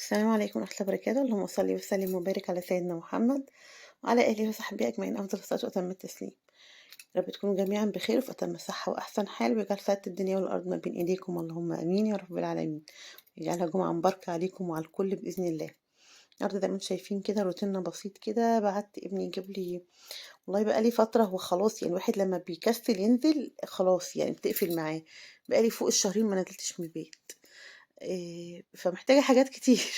السلام عليكم ورحمة الله وبركاته. اللهم صل وسلم وبارك على سيدنا محمد وعلى آله وصحبه أجمعين، أفضل الصلاة وأتم التسليم. يا رب تكونوا جميعا بخير وفي أتم صحة وأحسن حال، ويجعل سعادة الدنيا والأرض ما بين إيديكم، اللهم آمين يا رب العالمين. يجعلها جمعة مباركة عليكم وعلى الكل بإذن الله. النهارده زي ما انتم شايفين كده روتيننا بسيط كده. بعت ابني يجيب لي، والله بقى لي فترة، هو خلاص يعني الواحد لما بيكسل ينزل خلاص يعني بتقفل معاه. بقى لي فوق الشهرين ما نزلتش من البيت. فمحتاجة حاجات كتير.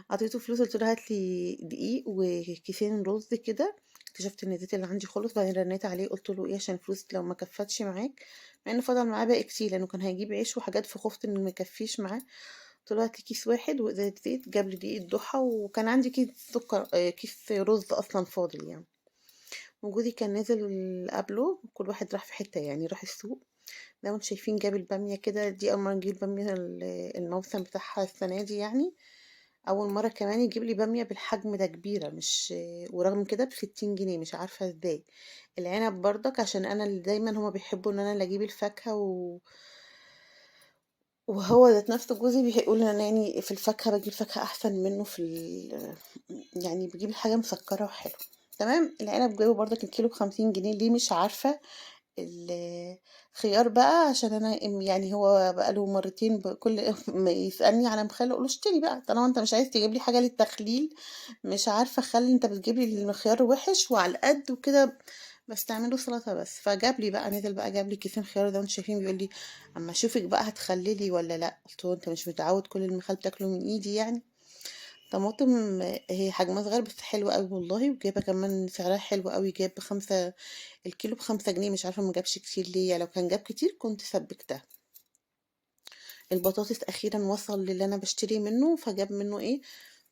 عطيته فلوس، قُلت له: "هات لي دقيق وكيسين رُز كده." اكتشفت إن الزيت اللي عندي خلص، بعدين رنيت عليه قُلت له إيه عشان الفلوس لو ما كفّتش معاك، مع إن فضل معاه باقي كتير لإنه كان هيجيب عيش وحاجات، فخُفت إنه ما يكفّيش معاه. قُلت له: "هات لي كيس واحد وإزازة زيت." جاب لي دقيق الضُحى، وكان عندي كيس سكر، كيس رُز أصلًا فاضل يعني. وجوزي كان نازل قبله، كل واحد راح في حتّة يعني، راح السوق. زي ما انتم شايفين جاب البامية كده، دي أول مرة نجيب البامية الموسم بتاعها السنة دي يعني. أول مرة كمان يجيب لي بامية بالحجم ده كبيرة، مش ورغم كده ب60 جنيه، مش عارفة ازاي. العنب برضك عشان أنا اللي دايما هما بيحبوا إن أنا اللي أجيب الفاكهة وهو ذات نفسه جوزي بيقول إن أنا يعني في الفاكهة بجيب فاكهة أحسن منه يعني بجيب الحاجة مسكرة وحلوة. تمام. العنب جايبه برضك الكيلو ب50 جنيه، ليه مش عارفة. الخيار بقى عشان انا يعني هو بقى له مرتين كل ما يسألني على مخلل اقول له اشتري بقى، طالما انت مش عايز تجيب لي حاجة للتخليل. مش عارفة اخلي، انت بتجيب لي الخيار وحش وعلى القد وكده، بستعمله سلطة بس. فجاب لي بقى، نزل بقى جاب لي كيسين خيار ده، وانتوا شايفين بيقول لي: اما اشوفك بقى هتخللي ولا لا. قلت له: انت مش متعود كل المخلل تاكله من ايدي يعني. طماطم، هي حجمها صغير بس حلوة قوي والله، وجايبة كمان سعرها حلو قوي، جايب بخمسة، الكيلو ب5 جنيه. مش عارفة ما جابش كتير ليه، يعني لو كان جاب كتير كنت سبكتها. البطاطس أخيرا وصل للي أنا بشتري منه، فجاب منه ايه،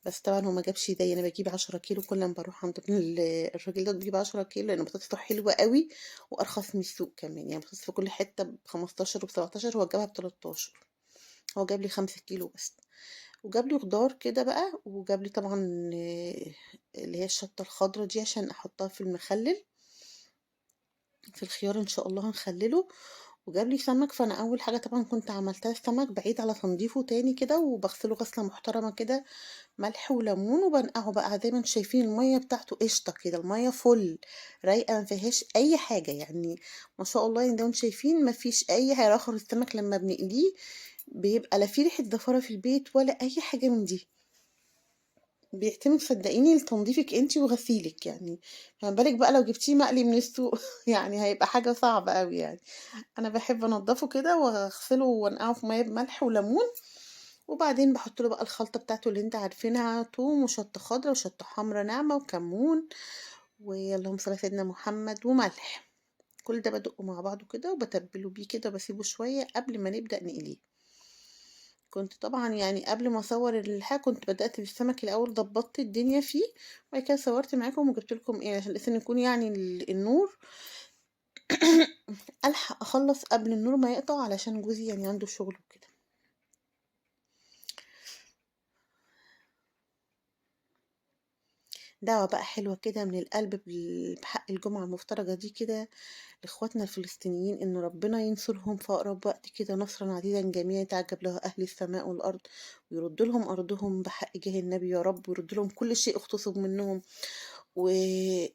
بس طبعا هو ما جابش زي انا بجيب 10 كيلو. كل ما بروح عند الراجل ده بجيب 10 كيلو، لان بطاطسه حلوه قوي وارخص من السوق كمان. يعني بطاطس في كل حته ب15 وب17، هو جابها ب13. هو جاب لي 5 كيلو بس. وجاب لي خضار كده بقى، وجاب لي طبعا اللي هي الشطه الخضراء دي عشان احطها في المخلل. في الخيار ان شاء الله هنخلله. وجاب لي سمك، فانا اول حاجه طبعا كنت عملتها السمك بعيد على تنظيفه تاني كده، وبغسله غسله محترمه كده، ملح وليمون، وبنقعه بقى. زي ما انتم شايفين الميه بتاعته قشطه كده، الميه فل رايقه، ما فيهاش اي حاجه يعني. ما شاء الله يعني، ده انتم شايفين ما فيش اي حاجه. اخر السمك لما بنقليه بيبقى لا فيه ريحه زفاره في البيت ولا اي حاجه من دي. بيعتمد صدقيني لتنظيفك انتي وغسيلك يعني. فما بالك بقى لو جبتيه مقلي من السوق يعني هيبقى حاجة صعبة قوي يعني. انا بحب انضفه كده واغسله وانقعه في ميه بملح وليمون. وبعدين بحط له بقى الخلطة بتاعته اللي انت عارفينها: توم وشطة خضرا وشطة حمرا ناعمة وكمون، واللهم صل على سيدنا محمد، وملح. كل ده بدقه مع بعضه كده وبتبله بيه كده، وبسيبه شوية قبل ما نبدأ نقليه. كنت طبعا يعني قبل ما اصور الحاجة كنت بدأت بالسمك الاول، ضبطت الدنيا فيه، وبعد كده صورت معاكم وجبت لكم ايه عشان لسه يكون يعني النور الحق اخلص قبل النور ما يقطع، علشان جوزي يعني عنده شغل وكده. دعوة بقى حلوة كده من القلب بحق الجمعة المفترجة دي كده، لإخواتنا الفلسطينيين، إن ربنا ينصرهم في أقرب وقت كده نصرا عزيزا جميعا يتعجب له أهل السماء والأرض، ويرد لهم أرضهم بحق جاه النبي يا رب، ويرد لهم كل شيء اغتصب منهم. وربنا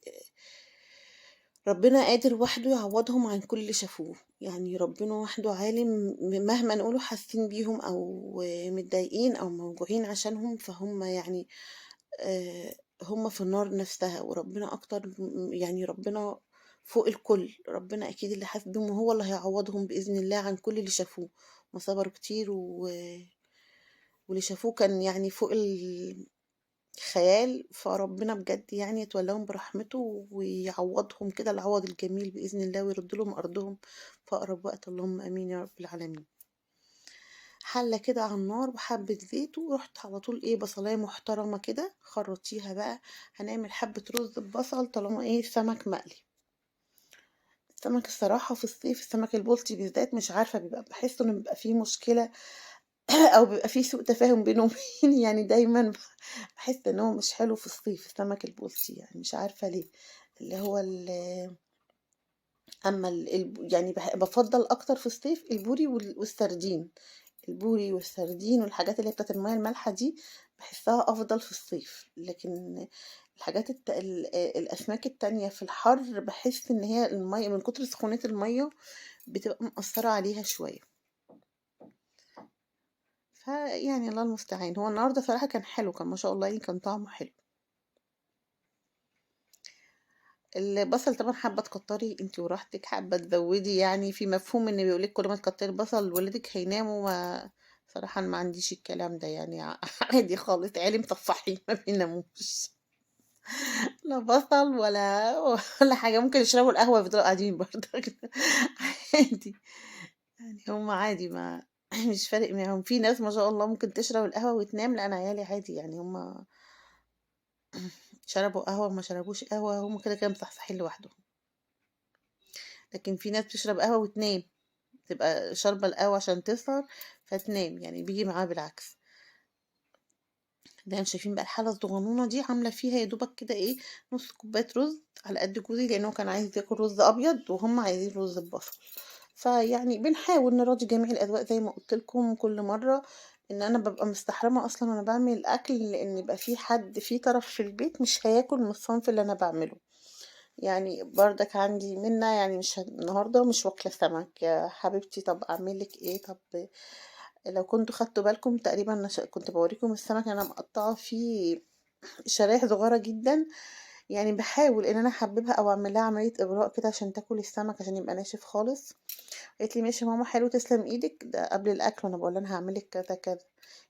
قادر وحده يعوضهم عن كل اللي شافوه. يعني ربنا وحده عالم، مهما نقوله حاسين بيهم أو متضايقين أو موجوعين عشانهم، فهم يعني هم في النار نفسها، وربنا أكتر. يعني ربنا فوق الكل، ربنا أكيد اللي حاسس بيهم، وهو اللي هيعوضهم بإذن الله عن كل اللي شافوه. ما صبروا كتير واللي شافوه كان يعني فوق الخيال. فربنا بجد يعني يتولاهم برحمته ويعوضهم كده العوض الجميل بإذن الله، ويرد لهم أرضهم في أقرب وقت، اللهم آمين يا رب العالمين. حلة كده على النار وحبة زيت، ورحت على طول ايه بصلاية محترمة كده خرطيها بقى. هنعمل حبة رز ببصل طالما ايه سمك مقلي. السمك الصراحة في الصيف، السمك البلطي بالذات، مش عارفة بيبقى بحس انه بيبقى فيه مشكلة او بيبقى فيه سوء تفاهم بينه وبين يعني دايما بحس ان هو مش حلو في الصيف السمك البلطي، يعني مش عارفة ليه. اللي هو اما يعني بفضل اكتر في الصيف البوري والسردين. البوري والسردين والحاجات اللي هي بتاعت المياه المالحة دي بحسها أفضل في الصيف. لكن الحاجات الأسماك التانية في الحر بحس إن هي المية من كتر سخونية المية بتبقى مأثرة عليها شوية. فيعني الله المستعان. هو النهاردة صراحة كان حلو، كان ما شاء الله يعني كان طعمه حلو. البصل طبعا حابة تكتري انتي وراحتك، حابة تزودي يعني في مفهوم ان بيقولك كل ما تكتري البصل ولادك هيناموا. ما صراحة أنا ما عنديش الكلام ده يعني عادي خالص، عيالي مصفحين ما بيناموش. لا بصل ولا حاجة، ممكن يشربوا القهوة يفضلوا قاعدين برضه عادي يعني. هم عادي ما مش فارق معاهم. في ناس ما شاء الله ممكن تشرب القهوة وتنام، لا انا عيالي عادي يعني، هم شربوا قهوة ما شربوش قهوة هم كده كده مصحصحين لوحدهم. لكن في ناس بتشرب قهوة وتنام، تبقى شاربة القهوة عشان تسهر فتنام، يعني بيجي معاها بالعكس. ده شايفين بقى الحالة الصغنونة دي عاملة فيها يا دوبك كده ايه، نص كوباية رز على قد جوزي لأنه كان عايز ياكل رز أبيض وهم عايزين رز ببصل. فيعني بنحاول نراضي جميع الأذواق زي ما قلت لكم كل مرة. ان انا ببقى مستحرمة اصلا وانا بعمل الاكل، لان يبقى في حد في طرف في البيت مش هياكل من الصنف اللي انا بعمله. يعني بردك عندي منة يعني مش النهاردة مش واكلة سمك يا حبيبتي، طب اعملك ايه؟ طب لو كنتوا خدتوا بالكم تقريبا أنا كنت بوريكم السمك انا مقطعة فيه شرايح صغيرة جدا، يعني بحاول ان انا احببها او اعمل لها عملية اغراء كده عشان تاكل السمك عشان يبقى ناشف خالص. قالت لي ماشي يا ماما حلو تسلم ايدك، ده قبل الاكل وانا بقول لها انا هعمل لك كذا كذا.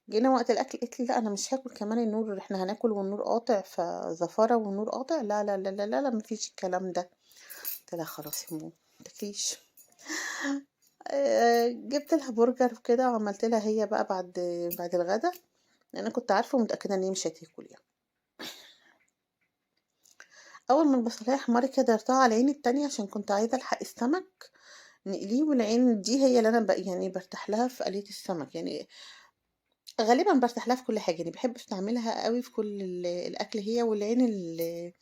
جينا وقت الاكل قالت لي لا انا مش هاكل كمان النور، احنا هناكل والنور قاطع فزفاره والنور قاطع، لا لا لا لا لا, لا مفيش الكلام ده. قلت لها خلاص يا ماما متاكليش. جبت لها برجر وكده وعملت لها هي بقى بعد الغدا، لان انا كنت عارفه ومتاكده ان هي مش هتاكل يعني. اول ما البصلايه احمرت كده دارتها على عيني التانية عشان كنت عايزه الحق السمك نقليه، والعين دي هي اللي انا يعني برتاح لها في قلية السمك يعني. غالبا برتاح لها في كل حاجة يعني، بحب استعملها قوي في كل الأكل، هي والعين اللي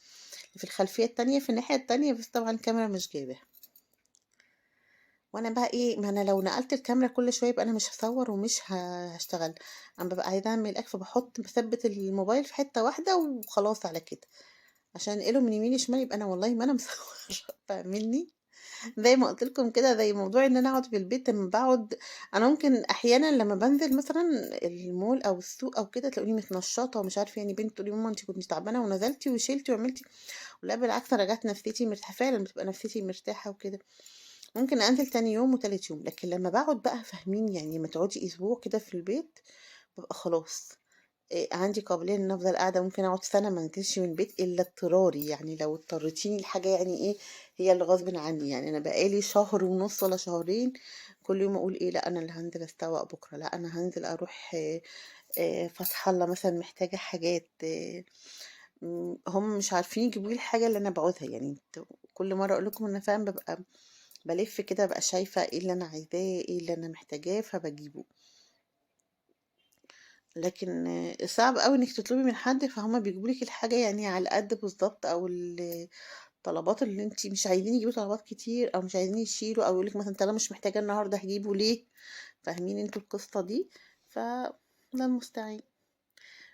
في الخلفية التانية في الناحية التانية، بس طبعا الكاميرا مش جايباها. وانا بقى ايه، ما انا لو نقلت الكاميرا كل شوية يبقى انا مش هصور ومش هشتغل. انا ببقى عايزة اعمل اكل فبحط بثبت الموبايل في حتة واحدة وخلاص على كده، عشان انقله من يمين لشمال يبقى انا والله ما انا مصورة فاهمني. زي ما قلت لكم كده، زي موضوع ان انا اقعد في البيت لما بقعد، انا ممكن احيانا لما بنزل مثلا المول او السوق او كده تلاقوني متنشطه ومش عارفه يعني، بنت تقول لي ماما انت كنت تعبانه ونزلتي وشيلتي وعملتي، ولا بالعكس انا رجعت نفسيتي مرتاحه، فعلا بتبقى نفسيتي مرتاحه وكده. ممكن انزل تاني يوم وتالت يوم، لكن لما بقعد بقى فاهمين يعني لما تقعدي اسبوع كده في البيت ببقى خلاص. عندي قابلية ان افضل قاعدة، ممكن اقعد سنة ما انزلش من البيت الا اضطراري، يعني لو اضطرتيني لحاجة يعني ايه، هي اللي غصب عني يعني. انا بقالي شهر ونص ولا شهرين كل يوم اقول ايه، لا انا اللي هنزل استوى بكرة، لا انا هنزل اروح فتح الله مثلا محتاجة حاجات هم مش عارفين يجيبوا لي الحاجة اللي انا بعوزها يعني. كل مرة اقول لكم انا فعلا ببقى بلف كده ببقى شايفة ايه اللي انا عايزاه ايه اللي انا محتاجاه فبجيبه. لكن صعب أوي إنِّك تطلبي من حد فهُم بيجيبوا لِك الحاجة يعني على قد بالضبط، أو الطلبات اللي أنتِ مش عايزين يجيبوا طلبات كتير أو مش عايزين يشيلوا، أو يقولوا لِك مثلًا طالما مش محتاجاه النهارده هاجيبه ليه، فاهمين أنتم القصة دي؟ الله المستعان.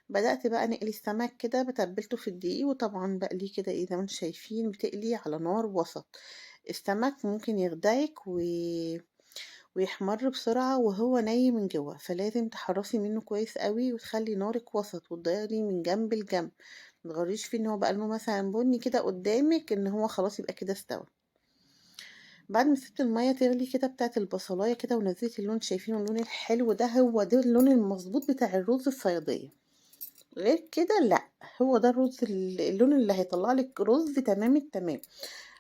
بدأت بقى نقلي السمك كده بتبِّلته في الدقيق، وطبعًا باقليه كده إيه زي ما أنتم شايفين بتقلي على نار وسط. السمك ممكن يخدعِك ويحمر بسرعة وهو ني من جوه، فلازم تحرصي منه كويس قوي وتخلي نارك وسط وتغيري من جنب لجنب، متغيريش فيه ان هو بقى لونه مثلا بني كده قدامك ان هو خلاص يبقى كده استوى. بعد ما سبت المية تغلي كده بتاعت البصلاية كده ونزلت اللون، شايفينه اللون الحلو ده، هو ده اللون المظبوط بتاع الرز الصيادية. غير كده لا، هو ده الرز اللون اللي هيطلع لك رز تمام التمام.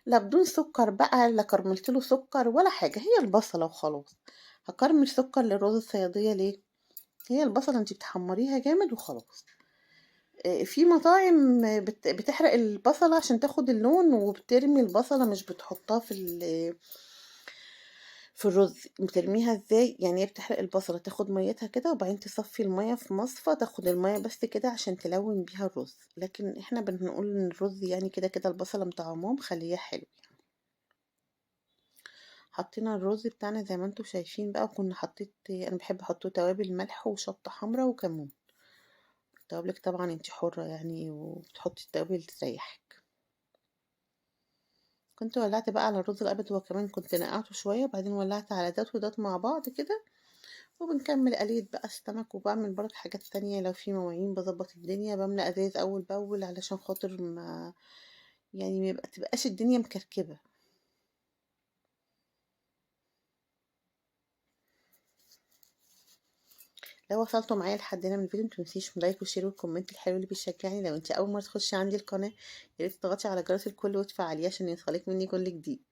لا بدون سكر بقى، لا كرملت له سكر ولا حاجة، هي البصلة وخلاص. هكرمل سكر للرز الصيادية ليه؟ هي البصلة انتي بتحمريها جامد وخلاص. في مطاعم بتحرق البصلة عشان تاخد اللون وبترمي البصلة مش بتحطها في الرز. بترميها ازاي يعني؟ هي بتحرق البصلة تاخد ميتها كده وبعدين تصفي المية في مصفى تاخد المية بس كده عشان تلون بيها الرز، لكن احنا بنقول ان الرز يعني كده كده البصلة مطعماه مخليه حلو. حطينا الرز بتاعنا زي ما انتم شايفين بقى، وكنا انا بحب احطه توابل ملح وشطة حمرا وكمون. توابلك طبعا انتي حرة يعني، وبتحطي التوابل تريحك. كنت ولعت بقى على الرز الابيض، هو كمان كنت نقعته شوية، وبعدين ولعت على ده وده مع بعض كده. وبنكمل قلية بقى السمك، وبعمل برضه حاجات تانية لو في مواعين بظبط الدنيا، بملى ازايز اول باول علشان خاطر ما يعني ما تبقاش الدنيا مكركبة. لو وصلتوا معايا لحد هنا من الفيديو، متنسيش من لايك وشير والكومنت الحلو اللي بيشجعني. لو انت اول مرة تخشي عندي القناة، ياريت تضغطي على جرس الكل وتفعليه عشان يوصلك مني كل جديد.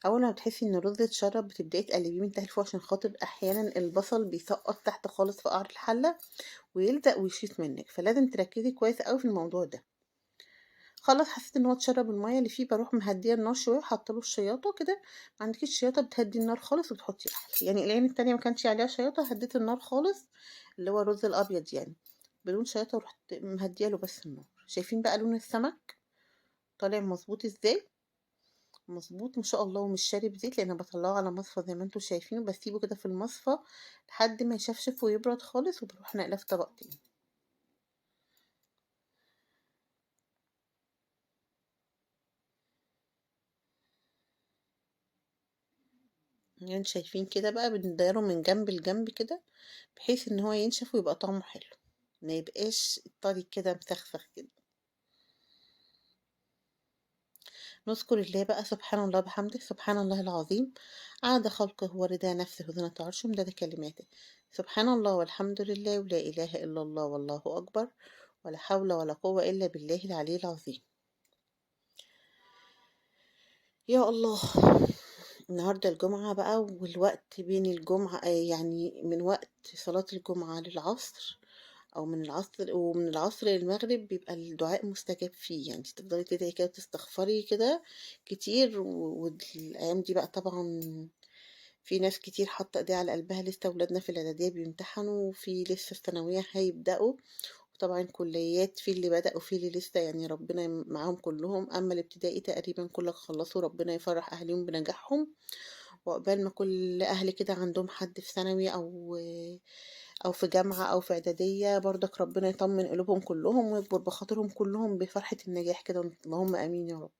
اول ما بتحسي ان الرز اتشرب، بتبداي تقلبيه من تحت لفوق، عشان خاطر احيانا البصل بيسقط تحت خالص في قعر الحله ويلزق ويشيط منك، فلازم تركزي كويس قوي في الموضوع ده. خلاص حسيت ان هو اتشرب الميه اللي فيه، بروح مهديه النار شويه وحاطه له الشياطه كده. ما عندكيش شياطه، بتهدي النار خالص وبتحطي احلى. يعني العين التانية ما كانش عليها شياطه، هديت النار خالص، اللي هو الرز الابيض يعني بدون شياطه، ورحت مهديه له بس النار. شايفين بقى لون السمك طالع مظبوط ازاي؟ مظبوط ما شاء الله، ومش شارب زيت، لان بطلعه على مصفى زي ما انتم شايفينه، بسيبه كده في المصفى لحد ما يشفشف ويبرد خالص، وبروح نقله في طبق تاني. يعني شايفين كده بقى، بندايره من جنب لجنب كده، بحيث ان هو ينشف ويبقى طعمه حلو، ما يبقاش طري كده مسخسخ كده. نذكر الله بقى، سبحان الله بحمده، سبحان الله العظيم، عاد خلقه ورضا نفسه وزنة عرشه مداد كلماته. سبحان الله والحمد لله ولا إله إلا الله والله أكبر، ولا حول ولا قوة إلا بالله العلي العظيم. يا الله. النهاردة الجمعة بقى، والوقت بين الجمعة يعني من وقت صلاة الجمعة للعصر، أو من العصر، ومن العصر للمغرب بيبقى الدعاء مستجاب فيه. يعني تفضلي تدعي كده تستغفري كده كتير. والأيام دي بقى طبعا في ناس كتير حاطة ايديها على قلبها، لسه ولادنا في الإعدادية بيمتحنوا، وفي لسه الثانوية هيبدأوا، طبعا كليات في اللي بدأ وفي اللي لسه، يعني ربنا معاهم كلهم. أما الابتدائي تقريبا كلك خلصوا، ربنا يفرح أهلهم بنجاحهم، وعقبال ما كل أهل كده عندهم حد في ثانوي أو في جامعة أو في إعدادية، برضك ربنا يطمن قلوبهم كلهم ويكبر بخاطرهم كلهم بفرحة النجاح كده، اللهم آمين يا رب.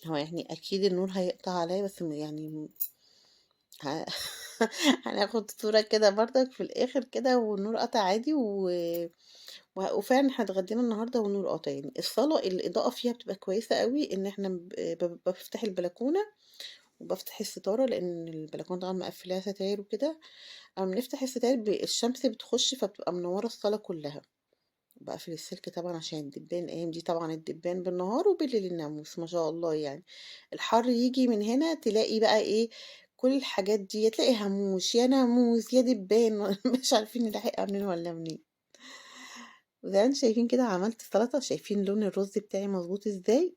هو يعني أكيد النور هيقطع عليا، بس يعني ه- هناخد صورة كده برضك في الآخر كده، والنور قطع عادي وفعلا احنا اتغدينا النهاردة والنور قطع. يعني الصالة الإضاءة فيها بتبقى كويسة قوي، إن احنا بفتح البلكونة وبفتح الستارة، لأن البلكونة طبعا مقفلاها ستاير وكده. أما بنفتح الستاير الشمس بتخش، فبتبقى منورة الصالة كلها. بقفل السلك طبعا عشان الدبان، الأيام دي طبعا الدبان بالنهار وبالليل الناموس ما شاء الله يعني. الحر يجي من هنا تلاقي بقى ايه، كل الحاجات دي تلاقي هموش يا ناموس يا دبان مش عارفين نلاحقها منين ولا منين. وزي ما انتم شايفين كده عملت سلطة، شايفين لون الرز بتاعي مظبوط ازاي؟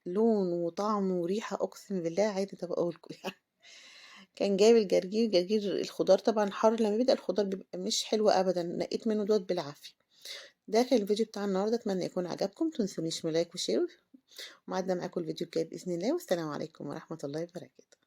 لون وطعم وريحة أقسم بالله عادي طب أقولكوا يعني. كان جايب الجرجير الخضار طبعا حر، لما بيبدأ الخضار بيبقى مش حلو أبدا، نقيت منه دوت بالعافية. ده كان الفيديو بتاع النهاردة، أتمنى يكون عجبكم، متنسونيش من لايك وشير، ومعدنا معاكم الفيديو الجاي بإذن الله، والسلام عليكم ورحمة الله وبركاته.